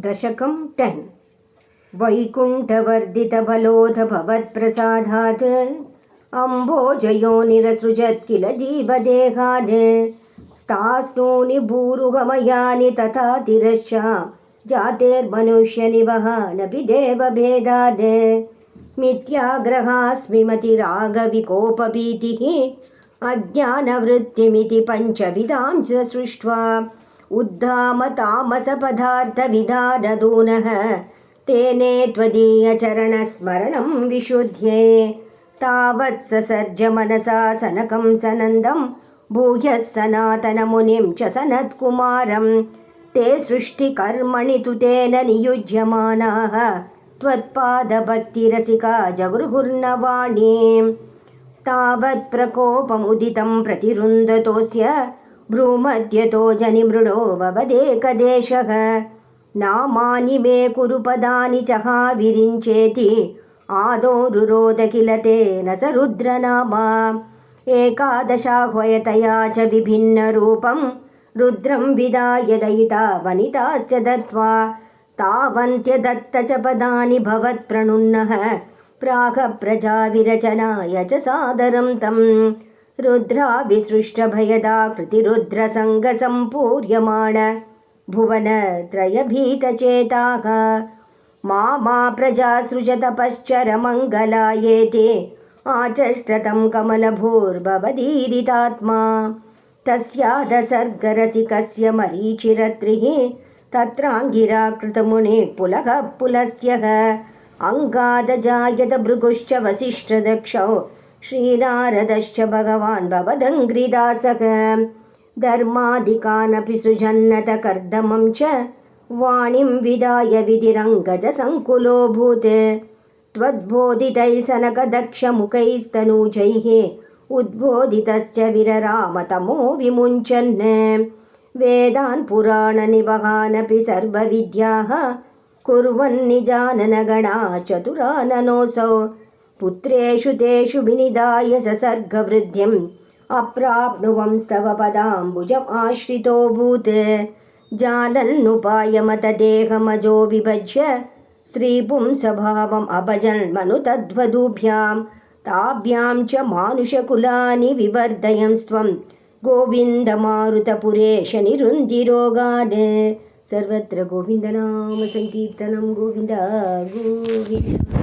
दशकं 10 वैकुण्ठवर्धितबलोध भवत्प्रसादात् अम्भोजयोनिरसृजत् किल जीवदेहान् स्तास्नूनि भूरुगमयानि तथा तिरश्च जातेर्मनुष्यनिवहानपि देवभेदान् मिथ्याग्रहास्मि मतिरागविकोपभीतिः अज्ञानवृत्तिमिति पञ्चविधां च सृष्ट्वा उद्धामतामसपदार्थविधानदूनः तेने त्वदीयचरणस्मरणं विशुध्ये तावत् ससर्ज मनसा सनकं सनन्दं भूयः सनातनमुनिं च सनत्कुमारं ते सृष्टिकर्मणि तु तेन नियुज्यमानाः त्वत्पादभक्तिरसिका जगृहुर्नवाणीं तावत् प्रकोपमुदितं प्रतिरुन्दतोऽस्य भ्रूमध्यतो जनिमृडो भवदेकदेशः नामानि मे कुरु पदानि चहा विरिञ्चेति आदौ रुरोध किल तेन स रुद्रनामा एकादशाह्वयतया च विभिन्नरूपं रुद्रं विदाय दयिता वनिताश्च दत्त्वा तावन्त्यदत्त च पदानि भवत्प्रणुन्नः प्रागप्रजाविरचनाय च सादरं तं रुद्राभिसृष्टभयदाकृतिरुद्रसङ्गसम्पूर्यमाण भुवनत्रयभीतचेताः मा प्रजासृजतपश्चरमङ्गलायेति आचष्टतं कमलभूर्भवदीरितात्मा तस्यादसर्गरसिकस्य मरीचिरत्रिः तत्राङ्गिराकृतमुनिः पुलकः पुलस्त्यः अङ्गादजायत भृगुश्च वसिष्ठदक्षौ श्रीनारदश्च भगवान् भवदङ्घ्रिदासः धर्मादिकानपि सृजन्नत कर्दमं च वाणीं विदाय विधिरङ्गजसङ्कुलोऽभूत् त्वद्बोधितैः सनकदक्षमुखैस्तनूजैः उद्बोधितश्च विररामतमो विमुञ्चन् वेदान् पुराणनिवहानपि सर्वविद्याः कुर्वन्निजाननगणा चतुराननोऽसौ पुत्रेषु तेषु विनिधाय ससर्गवृद्धिम् अप्राप्नुवंस्तव पदाम्बुजम् आश्रितोऽभूत् जानन्नुपायमतदेहमजो विभज्य स्त्रीपुंसभावम् अभजन्मनु तद्वधूभ्यां ताभ्यां च मानुषकुलानि विवर्धयंस्त्वं गोविन्दमारुतपुरेश निरुन्धिरोगान् सर्वत्र गोविन्दनाम संकीर्तनं गोविन्द गोविन्द।